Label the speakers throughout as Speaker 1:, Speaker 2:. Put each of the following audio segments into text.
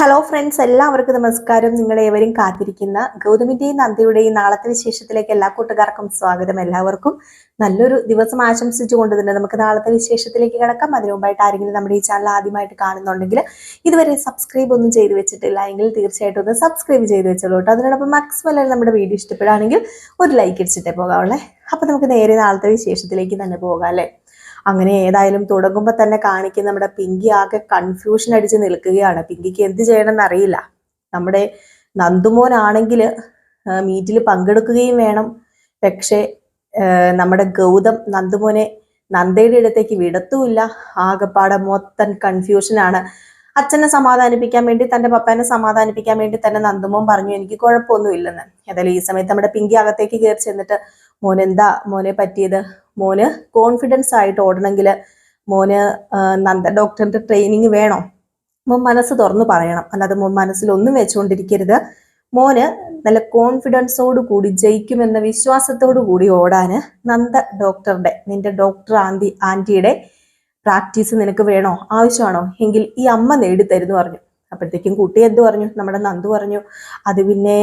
Speaker 1: Hello friends, എല്ലാവർക്കും നമസ്കാരം. നിങ്ങളേവരും കാത്തിരിക്കുന്ന ഗൗതമിന്റെയും നന്ദയുടെയും നാളത്തെ വിശേഷത്തിലേക്ക് എല്ലാ കൂട്ടുകാർക്കും സ്വാഗതം. എല്ലാവർക്കും നല്ലൊരു ദിവസം ആശംസിച്ചുകൊണ്ട് തന്നെ നമുക്ക് നാളത്തെ വിശേഷത്തിലേക്ക് കിടക്കാം. അതിനു മുമ്പായിട്ട് ആരെങ്കിലും നമ്മുടെ ഈ ചാനൽ ആദ്യമായിട്ട് കാണുന്നുണ്ടെങ്കിൽ ഇതുവരെ സബ്സ്ക്രൈബ് ഒന്നും ചെയ്തു വെച്ചിട്ടില്ല എങ്കിൽ തീർച്ചയായിട്ടും ഒന്ന് സബ്സ്ക്രൈബ് ചെയ്ത് വെച്ചോളൂ കേട്ടോ. അതിനോടൊപ്പം മാക്സിമം നമ്മുടെ വീഡിയോ ഇഷ്ടപ്പെടുകയാണെങ്കിൽ ഒരു ലൈക്ക് അടിച്ചിട്ടേ പോകാവുള്ളേ. അപ്പൊ നമുക്ക് നേരെ നാളത്തെ വിശേഷത്തിലേക്ക് തന്നെ പോകാം അല്ലേ. അങ്ങനെ ഏതായാലും തുടങ്ങുമ്പോൾ തന്നെ കാണിക്കുന്ന നമ്മുടെ പിങ്കി ആകെ കൺഫ്യൂഷൻ അടിച്ച് നിൽക്കുകയാണ്. പിങ്കിക്ക് എന്ത് ചെയ്യണമെന്ന് അറിയില്ല. നമ്മുടെ നന്ദുമോനാണെങ്കിൽ മീറ്റിൽ പങ്കെടുക്കുകയും വേണം. പക്ഷേ നമ്മുടെ ഗൗതം നന്ദുമോനെ നന്ദയുടെ അടുത്തേക്ക് വിടത്തുമില്ല. ആകെപ്പാടെ മൊത്തം കൺഫ്യൂഷനാണ്. അച്ഛനെ സമാധാനിപ്പിക്കാൻ വേണ്ടി, തന്റെ പപ്പനെ സമാധാനിപ്പിക്കാൻ വേണ്ടി തന്നെ നന്ദുമോൻ പറഞ്ഞു എനിക്ക് കുഴപ്പമൊന്നുമില്ലെന്ന്. ഏതായാലും ഈ സമയത്ത് നമ്മുടെ പിങ്കി അകത്തേക്ക് കയറി ചെന്നിട്ട് മോനെന്താ മോനെ പറ്റിയത്, മോന് കോൺഫിഡൻസ് ആയിട്ട് ഓടണമെങ്കിൽ മോന് നന്ദ ഡോക്ടറിന്റെ ട്രെയിനിങ് വേണോ, മോൻ മനസ്സ് തുറന്നു പറയണം, അല്ലാതെ മോൻ മനസ്സിലൊന്നും വെച്ചുകൊണ്ടിരിക്കരുത്. മോന് നല്ല കോൺഫിഡൻസോട് കൂടി ജയിക്കുമെന്ന വിശ്വാസത്തോടു കൂടി ഓടാന് നന്ദ ഡോക്ടറുടെ, നിന്റെ ഡോക്ടർ ആന്റിയുടെ പ്രാക്ടീസ് നിനക്ക് വേണോ, ആവശ്യമാണോ എങ്കിൽ ഈ അമ്മ നേടിത്തരുന്നു പറഞ്ഞു. അപ്പോഴത്തേക്കും കുട്ടി എന്ത് പറഞ്ഞു, നമ്മുടെ നന്ദു പറഞ്ഞു അത് പിന്നെ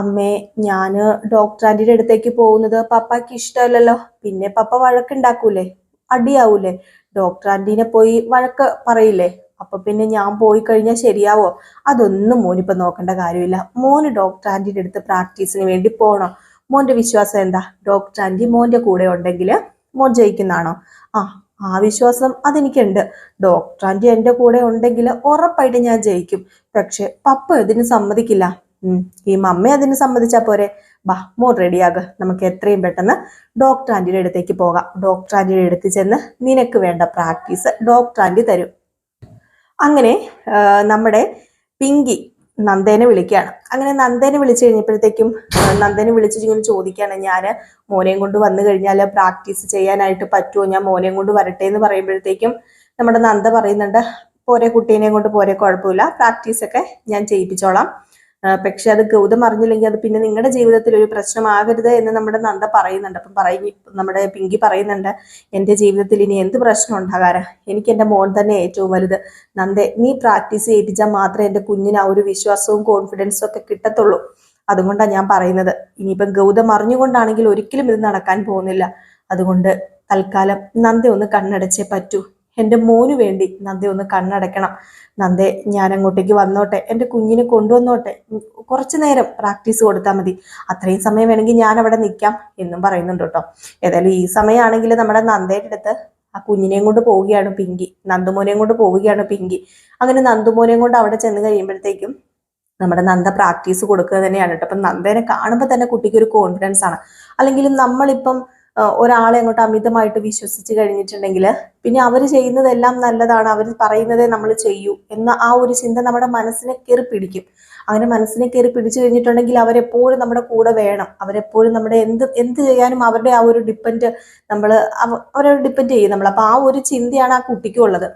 Speaker 1: അമ്മേ, ഞാന് ഡോക്ടർ ആന്റിയുടെ അടുത്തേക്ക് പോകുന്നത് പപ്പയ്ക്ക് ഇഷ്ടമല്ലല്ലോ, പിന്നെ പപ്പ വഴക്കുണ്ടാക്കൂലേ, അടിയാവൂലേ, ഡോക്ടർ ആന്റീനെ പോയി വഴക്ക് പറയില്ലേ, അപ്പൊ പിന്നെ ഞാൻ പോയി കഴിഞ്ഞാൽ ശരിയാവോ, അതൊന്നും മോനിപ്പോ നോക്കേണ്ട കാര്യമില്ല. മോന് ഡോക്ടർ ആന്റിയുടെ അടുത്ത് പ്രാക്ടീസിന് വേണ്ടി പോകണം. മോന്റെ വിശ്വാസം എന്താ, ഡോക്ടർ ആന്റി മോന്റെ കൂടെ ഉണ്ടെങ്കിൽ മോൻ ജയിക്കുന്നതാണോ? ആ വിശ്വാസം അതെനിക്കുണ്ട്. ഡോക്ടർ ആന്റി എന്റെ കൂടെ ഉണ്ടെങ്കിൽ ഉറപ്പായിട്ട് ഞാൻ ജയിക്കും. പക്ഷെ പപ്പ ഇതിന് സമ്മതിക്കില്ല. ഈ മമ്മ അതിന് സമ്മതിച്ചാ പോരെ. മോൻ റെഡിയാകുക, നമുക്ക് എത്രയും പെട്ടെന്ന് ഡോക്ടർ ആന്റിയുടെ അടുത്തേക്ക് പോകാം. ഡോക്ടർ ആന്റിയുടെ അടുത്ത് ചെന്ന് നിനക്ക് വേണ്ട പ്രാക്ടീസ് ഡോക്ടർ ആന്റി തരും. അങ്ങനെ നമ്മുടെ പിങ്കി നന്ദേനെ വിളിക്കുകയാണ്. അങ്ങനെ നന്ദേനെ വിളിച്ചു കഴിഞ്ഞപ്പോഴത്തേക്കും നന്ദേനെ വിളിച്ചിങ്ങനെ ചോദിക്കുകയാണ്, ഞാൻ മോനെയും കൊണ്ട് വന്നു കഴിഞ്ഞാൽ പ്രാക്ടീസ് ചെയ്യാനായിട്ട് പറ്റുമോ, ഞാൻ മോനെയും കൊണ്ട് വരട്ടെ എന്ന് പറയുമ്പോഴത്തേക്കും നമ്മുടെ നന്ദ പറയുന്നുണ്ട് പോരെ, കുട്ടീനെയും കൊണ്ട് പോരെ, കുഴപ്പമില്ല, പ്രാക്ടീസൊക്കെ ഞാൻ ചെയ്യിപ്പിച്ചോളാം. പക്ഷെ അത് ഗൗതം അറിഞ്ഞില്ലെങ്കിൽ അത് പിന്നെ നിങ്ങളുടെ ജീവിതത്തിൽ ഒരു പ്രശ്നമാകരുത് എന്ന് നമ്മുടെ നന്ദ പറയുന്നുണ്ട്. അപ്പം നമ്മുടെ പിങ്കി പറയുന്നുണ്ട്, എൻ്റെ ജീവിതത്തിൽ ഇനി എന്ത് പ്രശ്നം ഉണ്ടാകാറ്, എനിക്ക് എൻ്റെ മോൻ തന്നെ ഏറ്റവും വലുത്. നന്ദേ, നീ പ്രാക്ടീസ് ചെയ്യിപ്പിച്ചാൽ മാത്രമേ എൻ്റെ കുഞ്ഞിന് ആ ഒരു വിശ്വാസവും കോൺഫിഡൻസും ഒക്കെ കിട്ടത്തുള്ളൂ. അതുകൊണ്ടാണ് ഞാൻ പറയുന്നത്. ഇനിയിപ്പം ഗൗതം അറിഞ്ഞുകൊണ്ടാണെങ്കിൽ ഒരിക്കലും ഇത് നടക്കാൻ പോകുന്നില്ല. അതുകൊണ്ട് തൽക്കാലം നന്ദ ഒന്ന് കണ്ണടച്ചേ പറ്റൂ. എൻ്റെ മോന് വേണ്ടി നന്ദ ഒന്ന് കണ്ണടയ്ക്കണം. നന്ദേ, ഞാൻ അങ്ങോട്ടേക്ക് വന്നോട്ടെ, എൻ്റെ കുഞ്ഞിനെ കൊണ്ടുവന്നോട്ടെ, കുറച്ചു നേരം പ്രാക്ടീസ് കൊടുത്താൽ മതി, അത്രയും സമയം വേണമെങ്കിൽ ഞാൻ അവിടെ നിൽക്കാം എന്നും പറയുന്നുണ്ട് കേട്ടോ. ഏതായാലും ഈ സമയമാണെങ്കിൽ നമ്മുടെ നന്ദയുടെ അടുത്ത് ആ കുഞ്ഞിനെയും കൊണ്ട് പോവുകയാണ് പിങ്കി, നന്ദുമോനെയും കൊണ്ട് പോവുകയാണ് പിങ്കി. അങ്ങനെ നന്ദുമോനെയും കൊണ്ട് അവിടെ ചെന്ന് കഴിയുമ്പോഴത്തേക്കും നമ്മുടെ നന്ദ പ്രാക്ടീസ് കൊടുക്കുക തന്നെയാണ് കേട്ടോ. അപ്പം നന്ദേനെ കാണുമ്പോൾ തന്നെ കുട്ടിക്ക് ഒരു കോൺഫിഡൻസ് ആണ്. അല്ലെങ്കിലും നമ്മളിപ്പം ഒരാളെ അങ്ങോട്ട് അമിതമായിട്ട് വിശ്വസിച്ച് കഴിഞ്ഞിട്ടുണ്ടെങ്കിൽ പിന്നെ അവർ ചെയ്യുന്നതെല്ലാം നല്ലതാണ്, അവർ പറയുന്നതേ നമ്മൾ ചെയ്യൂ എന്ന ആ ഒരു ചിന്ത നമ്മുടെ മനസ്സിനെ കയറി പിടിക്കും. അങ്ങനെ മനസ്സിനെ കയറി പിടിച്ചു കഴിഞ്ഞിട്ടുണ്ടെങ്കിൽ അവരെപ്പോഴും നമ്മുടെ കൂടെ വേണം. അവരെപ്പോഴും നമ്മുടെ എന്ത് ചെയ്യാനും അവരുടെ ആ ഒരു അവരെ ഡിപ്പെൻഡ് ചെയ്യും നമ്മൾ. അപ്പൊ ആ ഒരു ചിന്തയാണ് ആ കുട്ടിക്കും ഉള്ളത്.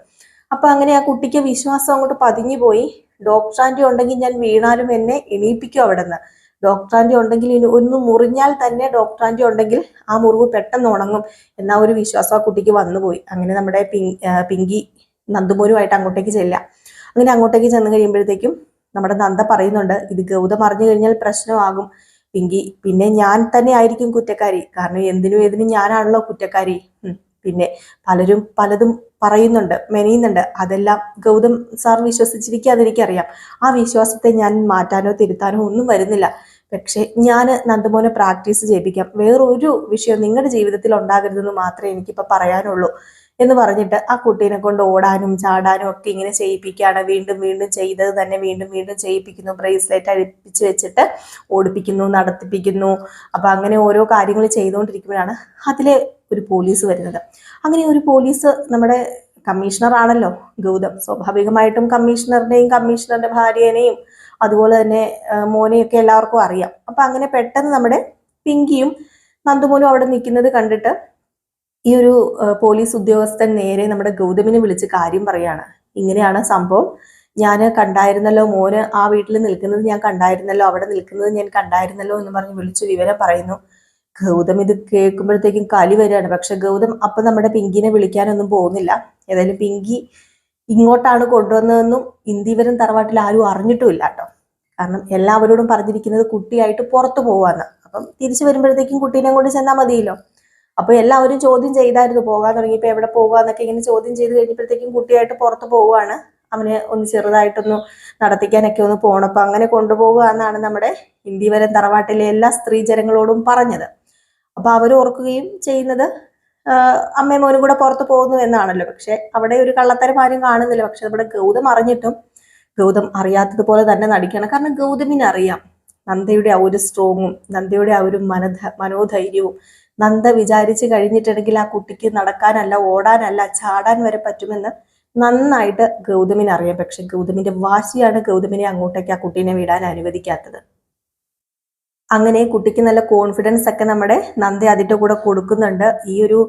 Speaker 1: അപ്പൊ അങ്ങനെ ആ കുട്ടിക്ക് വിശ്വാസം അങ്ങോട്ട് പതിഞ്ഞു പോയി. ഡോക്ടർ ആന്റി ഉണ്ടെങ്കിൽ ഞാൻ വീണാലും എന്നെ എണീപ്പിക്കും അവിടെ നിന്ന്. ഡോക്ടർ ആന്റി ഉണ്ടെങ്കിൽ ഇനി ഒന്ന് മുറിഞ്ഞാൽ തന്നെ ഡോക്ടർ ആന്റി ഉണ്ടെങ്കിൽ ആ മുറിവ് പെട്ടെന്ന് ഉണങ്ങും എന്ന ഒരു വിശ്വാസം ആ കുട്ടിക്ക് വന്നുപോയി. അങ്ങനെ നമ്മുടെ പിങ്കി നന്ദുമോനുമായിട്ട് അങ്ങോട്ടേക്ക് ചെല്ലാം. അങ്ങനെ അങ്ങോട്ടേക്ക് ചെന്ന് കഴിയുമ്പോഴത്തേക്കും നമ്മുടെ നന്ദ പറയുന്നുണ്ട്, ഇത് ഗൗതം അറിഞ്ഞു കഴിഞ്ഞാൽ പ്രശ്നമാകും പിങ്കി, പിന്നെ ഞാൻ തന്നെ ആയിരിക്കും കുറ്റക്കാരി, കാരണം എന്തിനും ഏതിനും ഞാനാണല്ലോ കുറ്റക്കാരി. പിന്നെ പലതും പറയുന്നുണ്ട്, മെനയുന്നുണ്ട്, അതെല്ലാം ഗൗതം സാർ വിശ്വസിച്ചിരിക്കാതെ എനിക്കറിയാം. ആ വിശ്വാസത്തെ ഞാൻ മാറ്റാനോ തിരുത്താനോ ഒന്നും വരുന്നില്ല. പക്ഷെ ഞാൻ നന്ദുമോനെ പ്രാക്ടീസ് ചെയ്യിപ്പിക്കാം, വേറൊരു വിഷയം നിങ്ങളുടെ ജീവിതത്തിൽ ഉണ്ടാകരുതെന്ന് മാത്രമേ എനിക്കിപ്പോൾ പറയാനുള്ളൂ എന്ന് പറഞ്ഞിട്ട് ആ കുട്ടീനെ കൊണ്ട് ഓടാനും ചാടാനും ഒക്കെ ഇങ്ങനെ ചെയ്യിപ്പിക്കുകയാണ്. വീണ്ടും വീണ്ടും ചെയ്തത് തന്നെ വീണ്ടും വീണ്ടും ചെയ്യിപ്പിക്കുന്നു. ബ്രേസ്ലെറ്റ് അഴിപ്പിച്ച് വെച്ചിട്ട് ഓടിപ്പിക്കുന്നു, നടത്തിപ്പിക്കുന്നു. അപ്പൊ അങ്ങനെ ഓരോ കാര്യങ്ങൾ ചെയ്തുകൊണ്ടിരിക്കുമ്പോഴാണ് അതിലെ ഒരു പോലീസ് വരുന്നത്. അങ്ങനെ ഒരു പോലീസ് നമ്മുടെ കമ്മീഷണർ ആണല്ലോ ഗൗതം. സ്വാഭാവികമായിട്ടും കമ്മീഷണറിനെയും കമ്മീഷണറുടെ ഭാര്യേനെയും അതുപോലെ തന്നെ മോനെയൊക്കെ എല്ലാവർക്കും അറിയാം. അപ്പൊ അങ്ങനെ പെട്ടെന്ന് നമ്മുടെ പിങ്കിയും നന്ദുമോനും അവിടെ നിൽക്കുന്നത് കണ്ടിട്ട് ഈ ഒരു പോലീസ് ഉദ്യോഗസ്ഥൻ നേരെ നമ്മുടെ ഗൗതമിനെ വിളിച്ച് കാര്യം പറയാണ്. ഇങ്ങനെയാണ് സംഭവം, ഞാൻ കണ്ടായിരുന്നല്ലോ, മോന് ആ വീട്ടിൽ നിൽക്കുന്നത് ഞാൻ കണ്ടായിരുന്നല്ലോ, അവിടെ നിൽക്കുന്നത് ഞാൻ കണ്ടായിരുന്നല്ലോ എന്ന് പറഞ്ഞ് വിളിച്ച് വിവരം പറയുന്നു. ഗൗതം ഇത് കേൾക്കുമ്പോഴത്തേക്കും കലി വരികയാണ്. പക്ഷെ ഗൗതം അപ്പൊ നമ്മുടെ പിങ്കിനെ വിളിക്കാനൊന്നും പോകുന്നില്ല. ഏതായാലും പിങ്കി ഇങ്ങോട്ടാണ് കൊണ്ടുവന്നതെന്നും ഇന്ദിവരം തറവാട്ടിൽ ആരും അറിഞ്ഞിട്ടുമില്ല കേട്ടോ. കാരണം എല്ലാവരോടും പറഞ്ഞിരിക്കുന്നത് കുട്ടിയായിട്ട് പുറത്തു പോവാന്ന്. അപ്പം തിരിച്ചു വരുമ്പോഴത്തേക്കും കുട്ടീനെ കൊണ്ട് ചെന്നാൽ മതിയല്ലോ. അപ്പൊ എല്ലാവരും ചോദ്യം ചെയ്തായിരുന്നു, പോകാൻ തുടങ്ങിയപ്പോ എവിടെ പോകുക ഇങ്ങനെ ചോദ്യം ചെയ്ത് കഴിഞ്ഞപ്പോഴത്തേക്കും കുട്ടിയായിട്ട് പുറത്തു പോവുകയാണ്. അവനെ ഒന്ന് ചെറുതായിട്ടൊന്ന് നടത്തിക്കാനൊക്കെ ഒന്ന് പോകണം. അപ്പൊ അങ്ങനെ കൊണ്ടുപോകുക എന്നാണ് നമ്മുടെ ഇന്ദിവരം തറവാട്ടിലെ എല്ലാ സ്ത്രീജനങ്ങളോടും പറഞ്ഞത്. അപ്പൊ അവർ ഓർക്കുകയും ചെയ്യുന്നത് അമ്മയും മോനും കൂടെ പുറത്തു പോകുന്നു എന്നാണല്ലോ. പക്ഷെ അവിടെ ഒരു കള്ളത്തരം ആരും കാണുന്നില്ല. പക്ഷെ നമ്മുടെ ഗൗതം അറിഞ്ഞിട്ടും ഗൗതം അറിയാത്തതുപോലെ തന്നെ നടിക്കണം. കാരണം ഗൗതമിന് അറിയാം നന്ദയുടെ ആ ഒരു സ്ട്രോങ്ങും നന്ദയുടെ ആ ഒരു മനോധൈര്യവും. നന്ദ വിചാരിച്ചു കഴിഞ്ഞിട്ടുണ്ടെങ്കിൽ ആ കുട്ടിക്ക് നടക്കാനല്ല, ഓടാനല്ല, ചാടാൻ വരെ പറ്റുമെന്ന് നന്നായിട്ട് ഗൗതമിന് അറിയാം. പക്ഷെ ഗൗതമിന്റെ വാശിയാണ് ഗൗതമിനെ അങ്ങോട്ടേക്ക് ആ കുട്ടീനെ വിടാൻ അനുവദിക്കാത്തത്. അങ്ങനെ കുട്ടിക്ക് നല്ല കോൺഫിഡൻസ് ഒക്കെ നമ്മുടെ നന്ദ അതിൻ്റെ കൂടെ കൊടുക്കുന്നുണ്ട്. ഈ ഒരു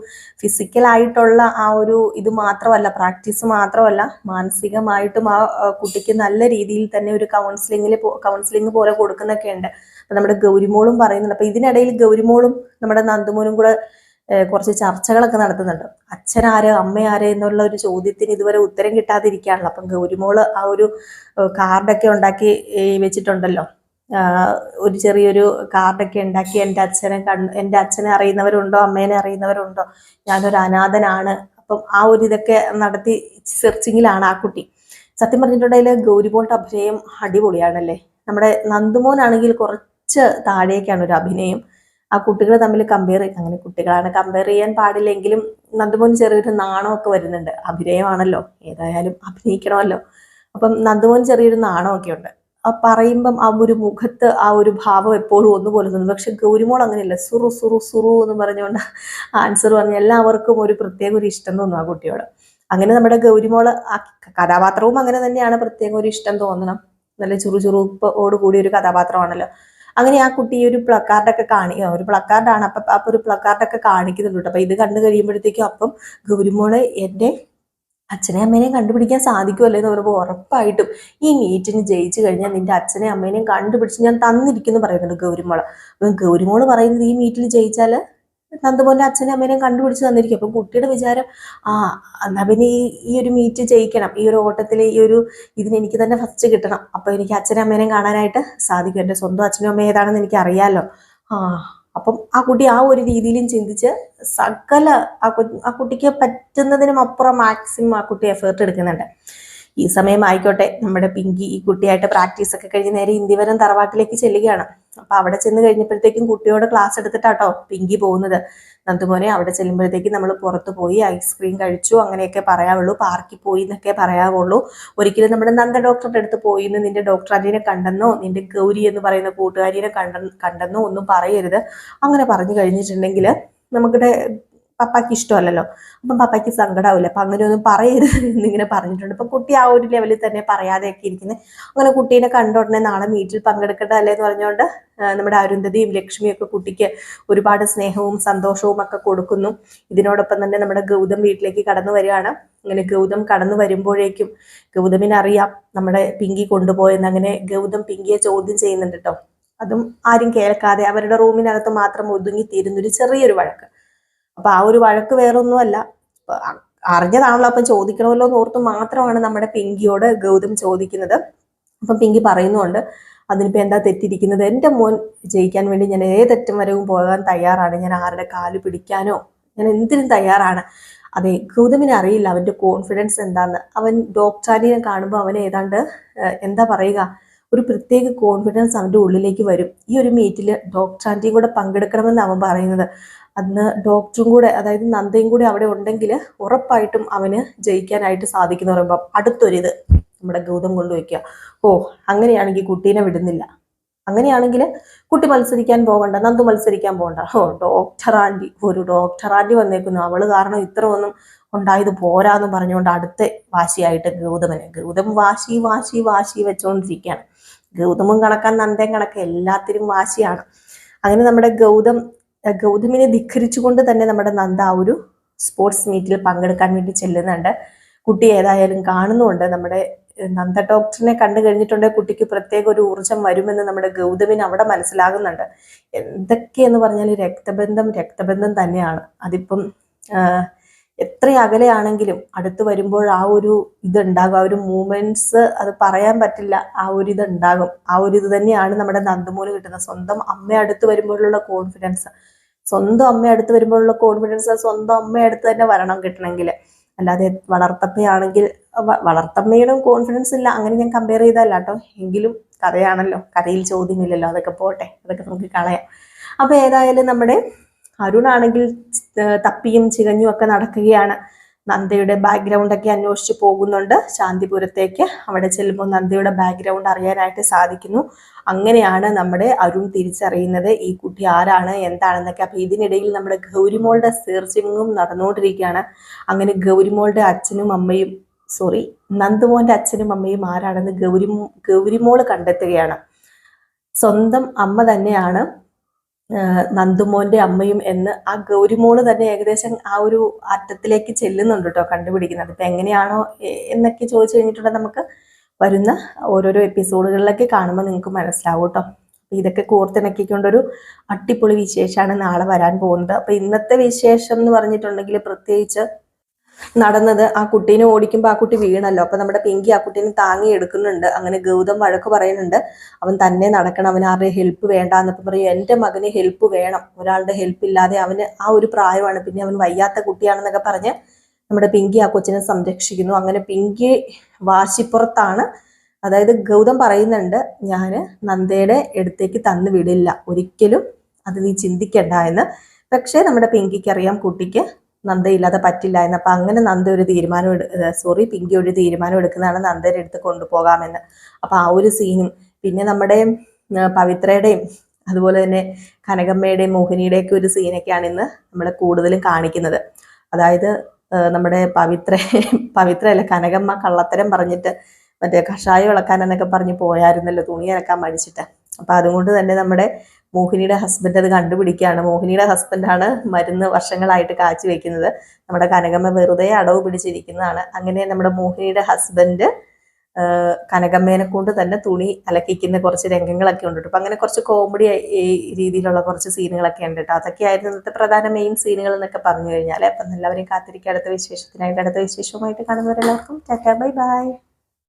Speaker 1: ഫിസിക്കലായിട്ടുള്ള ആ ഒരു ഇത് മാത്രമല്ല, പ്രാക്ടീസ് മാത്രമല്ല, മാനസികമായിട്ടും ആ കുട്ടിക്ക് നല്ല രീതിയിൽ തന്നെ ഒരു കൗൺസിലിംഗ് പോലെ കൊടുക്കുന്നൊക്കെ ഉണ്ട്. അപ്പൊ നമ്മുടെ ഗൗരിമോളും പറയുന്നുണ്ട്. അപ്പൊ ഇതിനിടയിൽ ഗൗരിമോളും നമ്മുടെ നന്ദുമോനും കൂടെ കുറച്ച് ചർച്ചകളൊക്കെ നടത്തുന്നുണ്ട്. അച്ഛനാര് അമ്മയാര് എന്നുള്ള ഒരു ചോദ്യത്തിന് ഇതുവരെ ഉത്തരം കിട്ടാതിരിക്കുകയാണല്ലോ. അപ്പം ഗൗരിമോള് ആ ഒരു കാർഡൊക്കെ ഉണ്ടാക്കി വെച്ചിട്ടുണ്ടല്ലോ, ഒരു ചെറിയൊരു കാർഡൊക്കെ ഉണ്ടാക്കി എൻ്റെ അച്ഛനെ അറിയുന്നവരുണ്ടോ, അമ്മേനെ അറിയുന്നവരുണ്ടോ, ഞാനൊരു അനാഥനാണ്. അപ്പം ആ ഒരു ഇതൊക്കെ നടത്തി സെർച്ചിങ്ങിലാണ് ആ കുട്ടി. സത്യം പറഞ്ഞിട്ടുണ്ടെങ്കിൽ ഗൗരിമോളുടെ അഭിനയം അടിപൊളിയാണല്ലേ. നമ്മുടെ നന്ദുമോനാണെങ്കിൽ കുറച്ച് താഴേക്കാണ് ഒരു അഭിനയം. ആ കുട്ടികൾ തമ്മിൽ അങ്ങനെ കുട്ടികളാണ് കമ്പയർ ചെയ്യാൻ പാടില്ലെങ്കിലും നന്ദുമോൻ ചെറിയൊരു നാണമൊക്കെ വരുന്നുണ്ട്. അഭിനയമാണല്ലോ, ഏതായാലും അഭിനയിക്കണമല്ലോ. അപ്പം നന്ദുമോൻ ചെറിയൊരു നാണമൊക്കെ ഉണ്ട്. ആ പറയുമ്പം ആ ഒരു മുഖത്ത് ആ ഒരു ഭാവം എപ്പോഴും ഒന്നുപോലെ തോന്നും. പക്ഷെ ഗൗരിമോൾ അങ്ങനെയല്ല, സുറു സുറു സുറു എന്ന് പറഞ്ഞുകൊണ്ട് ആൻസർ പറഞ്ഞ് എല്ലാവർക്കും ഒരു പ്രത്യേക ഒരു ഇഷ്ടം തോന്നും ആ കുട്ടിയോട്. അങ്ങനെ നമ്മുടെ ഗൗരിമോള് ആ കഥാപാത്രവും അങ്ങനെ തന്നെയാണ്, പ്രത്യേക ഒരു ഇഷ്ടം തോന്നണം. നല്ല ചുറുചുറുപ്പോട് കൂടിയ ഒരു കഥാപാത്രമാണല്ലോ. അങ്ങനെ ആ കുട്ടി ഒരു പ്ലക്കാർഡൊക്കെ ഒരു പ്ലക്കാർഡാണ്. അപ്പൊ ഒരു പ്ലക്കാർഡൊക്കെ കാണിക്കുന്നുണ്ട്. അപ്പൊ ഇത് കണ്ടു കഴിയുമ്പോഴത്തേക്കും അപ്പം ഗൗരിമോള് എൻ്റെ അച്ഛനെ അമ്മേനെയും കണ്ടുപിടിക്കാൻ സാധിക്കുമല്ലോ എന്ന് പറയുമ്പോൾ ഉറപ്പായിട്ടും ഈ മീറ്റിന് ജയിച്ചു കഴിഞ്ഞാൽ നിന്റെ അച്ഛനെയും അമ്മേനെയും കണ്ടുപിടിച്ച് ഞാൻ തന്നിരിക്കുന്നു പറയുന്നുണ്ട് ഗൗരിമോള്. അപ്പം ഗൗരിമോള് പറയുന്നത് ഈ മീറ്റിൽ ജയിച്ചാൽ നന്ദുമോന്റെ അച്ഛനെ അമ്മേനെയും കണ്ടുപിടിച്ച് തന്നിരിക്കും. അപ്പം കുട്ടിയുടെ വിചാരം എന്നാ പിന്നെ ഈ ഒരു മീറ്റ് ജയിക്കണം, ഈ ഒരു ഓട്ടത്തിൽ ഇതിന് എനിക്ക് തന്നെ ഫസ്റ്റ് കിട്ടണം. അപ്പൊ എനിക്ക് അച്ഛനും അമ്മേനെയും കാണാനായിട്ട് സാധിക്കും. എൻ്റെ സ്വന്തം അച്ഛനും അമ്മയും ഏതാണെന്ന് എനിക്ക് അറിയാലോ. അപ്പം ആ കുട്ടി ആ ഒരു രീതിയിലും ചിന്തിച്ച് സകല ആ കുട്ടിക്ക് പറ്റുന്നതിനും അപ്പുറം മാക്സിമം ആ കുട്ടി എഫേർട്ട് എടുക്കുന്നുണ്ട്. ഈ സമയം ആയിക്കോട്ടെ നമ്മുടെ പിങ്കി ഈ കുട്ടിയായിട്ട് പ്രാക്ടീസ് ഒക്കെ കഴിഞ്ഞ് നേരെ ഇന്ദിവരം തറവാട്ടിലേക്ക് ചെല്ലുകയാണ്. അപ്പൊ അവിടെ ചെന്ന് കഴിഞ്ഞപ്പോഴത്തേക്കും കുട്ടിയോട് ക്ലാസ് എടുത്തിട്ടാട്ടോ പിങ്കി പോകുന്നത്. നന്ദുമോനെ അവിടെ ചെല്ലുമ്പോഴത്തേക്കും നമ്മൾ പുറത്തു പോയി ഐസ്ക്രീം കഴിച്ചു അങ്ങനെയൊക്കെ പറയാവുള്ളൂ, പാർക്കിൽ പോയി എന്നൊക്കെ പറയാവുള്ളൂ. ഒരിക്കലും നമ്മുടെ നന്ദ ഡോക്ടറുടെ അടുത്ത് പോയി എന്ന് നിന്റെ ഡോക്ടർ ആന്റീനെ കണ്ടെന്നോ നിന്റെ ഗൗരി എന്ന് പറയുന്ന കൂട്ടുകാരിനെ കണ്ടെന്നോ ഒന്നും പറയരുത്. അങ്ങനെ പറഞ്ഞു കഴിഞ്ഞിട്ടുണ്ടെങ്കിൽ നമ്മുടെ പപ്പായ്ക്ക് ഇഷ്ടമല്ലല്ലോ, അപ്പം പപ്പായ്ക്ക് സങ്കടമാവില്ല. അപ്പം അങ്ങനെയൊന്നും പറയരുത് എന്നിങ്ങനെ പറഞ്ഞിട്ടുണ്ട്. അപ്പം കുട്ടി ആ ഒരു ലെവലിൽ തന്നെ പറയാതെയൊക്കെ ഇരിക്കുന്നത്. അങ്ങനെ കുട്ടീനെ കണ്ട ഉടനെ നാളെ മീറ്റിൽ പങ്കെടുക്കേണ്ടതല്ലേ എന്ന് പറഞ്ഞുകൊണ്ട് നമ്മുടെ അരുന്ധതിയും ലക്ഷ്മിയും ഒക്കെ കുട്ടിക്ക് ഒരുപാട് സ്നേഹവും സന്തോഷവും ഒക്കെ കൊടുക്കുന്നു. ഇതിനോടൊപ്പം തന്നെ നമ്മുടെ ഗൗതം വീട്ടിലേക്ക് കടന്നു വരികയാണ്. അങ്ങനെ ഗൗതം കടന്നു വരുമ്പോഴേക്കും ഗൗതമിനറിയാം നമ്മുടെ പിങ്കി കൊണ്ടുപോയെന്ന്. അങ്ങനെ ഗൗതം പിങ്കിയെ ചോദ്യം ചെയ്യുന്നുണ്ട് കേട്ടോ. അതും ആരും കേൾക്കാതെ അവരുടെ റൂമിനകത്ത് മാത്രം ഒതുങ്ങിത്തീരുന്നൊരു ചെറിയൊരു വഴക്ക്. അപ്പൊ ആ ഒരു വഴക്ക് വേറൊന്നുമല്ല, അറിഞ്ഞതാണല്ലോ, അപ്പം ചോദിക്കണമല്ലോ എന്ന് ഓർത്ത് മാത്രമാണ് നമ്മുടെ പിങ്കിയോട് ഗൗതം ചോദിക്കുന്നത്. അപ്പം പിങ്കി പറയുന്നുണ്ട്, അതിനിപ്പോ എന്താ തെറ്റിരിക്കുന്നത്, എൻ്റെ മോൻ ജയിക്കാൻ വേണ്ടി ഞാൻ ഏതറ്റം വരവും പോകാൻ തയ്യാറാണ്, ഞാൻ ആരുടെ കാല് പിടിക്കാനോ ഞാൻ എന്തിനും തയ്യാറാണ്. അതെ, ഗൗതമിനെ അറിയില്ല അവന്റെ കോൺഫിഡൻസ് എന്താന്ന്. അവൻ ഡോക്ടറിനെ കാണുമ്പോൾ അവൻ ഏതാണ്ട് എന്താ പറയുക, ഒരു പ്രത്യേക കോൺഫിഡൻസ് അവന്റെ ഉള്ളിലേക്ക് വരും. ഈ ഒരു മീറ്റിൽ ഡോക്ടർ ആന്റിയും കൂടെ പങ്കെടുക്കണമെന്ന് അവൻ പറയുന്നത്. അന്ന് ഡോക്ടറും കൂടെ, അതായത് നന്ദയും കൂടെ അവിടെ ഉണ്ടെങ്കിൽ ഉറപ്പായിട്ടും അവന് ജയിക്കാനായിട്ട് സാധിക്കുന്ന പറയുമ്പോൾ അടുത്തൊരിത് നമ്മുടെ ഗൗതം കൊണ്ടുവയ്ക്കുക. അങ്ങനെയാണെങ്കിൽ കുട്ടീനെ വിടുന്നില്ല, അങ്ങനെയാണെങ്കിൽ കുട്ടി മത്സരിക്കാൻ പോകണ്ട, നന്ദു മത്സരിക്കാൻ പോകണ്ട. ഒരു ഡോക്ടർ ആന്റി വന്നേക്കുന്നു, അവള് കാരണം ഇത്ര ഒന്നും ഉണ്ടായത് പോരാന്ന് പറഞ്ഞുകൊണ്ട് അടുത്ത വാശിയായിട്ട് ഗൗതം വാശി വാശി വാശി വെച്ചുകൊണ്ടിരിക്കുകയാണ്. ഗൗതമും കണക്കാൻ നന്ദയും കണക്ക് എല്ലാത്തിനും വാശിയാണ്. അങ്ങനെ നമ്മുടെ ഗൗതമിനെ ധിഖരിച്ചുകൊണ്ട് തന്നെ നമ്മുടെ നന്ദ ആ ഒരു സ്പോർട്സ് മീറ്റിൽ പങ്കെടുക്കാൻ വേണ്ടി ചെല്ലുന്നുണ്ട്. കുട്ടി ഏതായാലും കാണുന്നുണ്ട്. നമ്മുടെ നന്ദ ഡോക്ടറിനെ കണ്ടു കഴിഞ്ഞിട്ടുണ്ടെങ്കിൽ കുട്ടിക്ക് പ്രത്യേക ഒരു ഊർജം വരുമെന്ന് നമ്മുടെ ഗൗതമിന് അവിടെ മനസ്സിലാകുന്നുണ്ട്. എന്തൊക്കെയെന്ന് പറഞ്ഞാൽ രക്തബന്ധം തന്നെയാണ്. അതിപ്പം എത്ര അകലെയാണെങ്കിലും അടുത്ത് വരുമ്പോൾ ആ ഒരു ഇതുണ്ടാകും, ആ ഒരു മൂമെന്റ്സ് അത് പറയാൻ പറ്റില്ല, ആ ഒരു ഇത് ഉണ്ടാകും. ആ ഒരു ഇത് തന്നെയാണ് നമ്മുടെ നന്ദുമോന് കിട്ടുന്നത്. സ്വന്തം അമ്മ അടുത്ത് വരുമ്പോഴുള്ള കോൺഫിഡൻസ്, സ്വന്തം അമ്മ അടുത്ത് വരുമ്പോഴുള്ള കോൺഫിഡൻസ് സ്വന്തം അമ്മ അടുത്ത് തന്നെ വരണം കിട്ടണമെങ്കിൽ. അല്ലാതെ വളർത്തമ്മയാണെങ്കിൽ വളർത്തമ്മയുടെ കോൺഫിഡൻസ് ഇല്ല, അങ്ങനെ ഞാൻ കമ്പയർ ചെയ്തല്ല കേട്ടോ. എങ്കിലും കഥയാണല്ലോ, കഥയിൽ ചോദ്യമില്ലല്ലോ, അതൊക്കെ പോട്ടെ, അതൊക്കെ നമുക്ക് കളയാം. അപ്പൊ ഏതായാലും നമ്മുടെ അരുണാണെങ്കിൽ തപ്പിയും ചികഞ്ഞും ഒക്കെ നടക്കുകയാണ്. നന്ദയുടെ ബാക്ക്ഗ്രൗണ്ടൊക്കെ അന്വേഷിച്ച് പോകുന്നുണ്ട് ശാന്തിപുരത്തേക്ക്. അവിടെ ചെല്ലുമ്പോൾ നന്ദയുടെ ബാക്ക്ഗ്രൗണ്ട് അറിയാനായിട്ട് സാധിക്കുന്നു. അങ്ങനെയാണ് നമ്മുടെ അരുൺ തിരിച്ചറിയുന്നത് ഈ കുട്ടി ആരാണ് എന്താണെന്നൊക്കെ. അപ്പൊ ഇതിനിടയിൽ നമ്മുടെ ഗൗരിമോളുടെ സെർച്ചിങ്ങും നടന്നുകൊണ്ടിരിക്കുകയാണ്. അങ്ങനെ ഗൗരിമോളുടെ അച്ഛനും അമ്മയും നന്ദുമോന്റെ അച്ഛനും അമ്മയും ആരാണെന്ന് ഗൗരിമോള് കണ്ടെത്തുകയാണ്. സ്വന്തം അമ്മ തന്നെയാണ് നന്ദുമോന്റെ അമ്മയും എന്ന് ആ ഗൗരിമോള് തന്നെ ഏകദേശം ആ ഒരു അറ്റത്തിലേക്ക് ചെല്ലുന്നുണ്ട് കേട്ടോ, കണ്ടുപിടിക്കുന്നത്. ഇപ്പൊ എങ്ങനെയാണോ എന്നൊക്കെ ചോദിച്ചു കഴിഞ്ഞിട്ടുണ്ടെങ്കിൽ നമുക്ക് വരുന്ന ഓരോരോ എപ്പിസോഡുകളിലൊക്കെ കാണുമ്പോൾ നിങ്ങൾക്ക് മനസ്സിലാവും കേട്ടോ. അപ്പൊ ഇതൊക്കെ കോർത്തിണക്കിക്കൊണ്ടൊരു അടിപൊളി വിശേഷമാണ് നാളെ വരാൻ പോകുന്നത്. അപ്പൊ ഇന്നത്തെ വിശേഷം എന്ന് പറഞ്ഞിട്ടുണ്ടെങ്കിൽ പ്രത്യേകിച്ച് നടന്നത്, ആ കുട്ടീനെ ഓടിക്കുമ്പോൾ ആ കുട്ടി വീണല്ലോ. അപ്പൊ നമ്മുടെ പിങ്കി ആ കുട്ടീനെ താങ്ങി എടുക്കുന്നുണ്ട്. അങ്ങനെ ഗൗതം വഴക്ക് പറയുന്നുണ്ട്, അവൻ തന്നെ നടക്കണം, അവന് ആരുടെ ഹെൽപ്പ് വേണ്ട എന്നൊക്കെ പറയും. എൻ്റെ മകന് ഹെൽപ്പ് വേണം, ഒരാളുടെ ഹെൽപ്പ് ഇല്ലാതെ അവന് ആ ഒരു പ്രായമാണ്, പിന്നെ അവൻ വയ്യാത്ത കുട്ടിയാണെന്നൊക്കെ പറഞ്ഞ് നമ്മുടെ പിങ്കി ആ കൊച്ചിനെ സംരക്ഷിക്കുന്നു. അങ്ങനെ പിങ്കി വാശിപ്പുറത്താണ്. അതായത് ഗൗതം പറയുന്നുണ്ട്, ഞാൻ നന്ദയുടെ അടുത്തേക്ക് തന്നു വിടില്ല, ഒരിക്കലും അത് നീ ചിന്തിക്കണ്ട എന്ന്. പക്ഷേ നമ്മുടെ പിങ്കിക്ക് അറിയാം കുട്ടിക്ക് നന്ദയില്ലാതെ പറ്റില്ല എന്ന്. അപ്പൊ അങ്ങനെ നന്ദ ഒരു തീരുമാനം പിങ്കി ഒരു തീരുമാനം എടുക്കുന്നതാണ് നന്ദയുടെ അടുത്ത് കൊണ്ടുപോകാമെന്ന്. അപ്പൊ ആ ഒരു സീനും പിന്നെ നമ്മുടെ പവിത്രയുടെയും അതുപോലെ തന്നെ കനകമ്മയുടെയും മോഹിനിയുടെയും ഒക്കെ ഒരു സീനൊക്കെയാണ് ഇന്ന് നമ്മൾ കൂടുതലും കാണിക്കുന്നത്. അതായത് നമ്മുടെ പവിത്രയല്ല കനകമ്മ കള്ളത്തരം പറഞ്ഞിട്ട് മറ്റേ കഷായം ഇളക്കാൻ എന്നൊക്കെ പറഞ്ഞ് പോയായിരുന്നല്ലോ, തുണി ഇളക്കാൻ മടിച്ചിട്ട്. അപ്പൊ അതുകൊണ്ട് തന്നെ നമ്മുടെ മോഹിനിയുടെ ഹസ്ബൻഡ് അത് കണ്ടുപിടിക്കുകയാണ്. മോഹിനിയുടെ ഹസ്ബൻഡാണ് മരുന്ന് വർഷങ്ങളായിട്ട് കാച്ചി വെക്കുന്നത്. നമ്മുടെ കനകമ്മ വെറുതെ അടവ് പിടിച്ചിരിക്കുന്നതാണ്. അങ്ങനെ നമ്മുടെ മോഹിനിയുടെ ഹസ്ബൻഡ് കനകമ്മേനെ കൊണ്ട് തന്നെ തുണി അലക്കിക്കുന്ന കുറച്ച് രംഗങ്ങളൊക്കെ ഉണ്ട്. അപ്പൊ അങ്ങനെ കുറച്ച് കോമഡി രീതിയിലുള്ള കുറച്ച് സീനുകളൊക്കെ ഉണ്ട് കേട്ടോ. അതൊക്കെയായിരുന്നു ഇന്നത്തെ പ്രധാന മെയിൻ സീനുകൾ എന്നൊക്കെ പറഞ്ഞു കഴിഞ്ഞാൽ. അപ്പം എല്ലാവരെയും കാത്തിരിക്കുക അടുത്ത വിശേഷത്തിനായിട്ട്. അടുത്ത വിശേഷവുമായിട്ട് കാണുന്നവരെല്ലാവർക്കും ടാറ്റാ ബൈ ബൈ.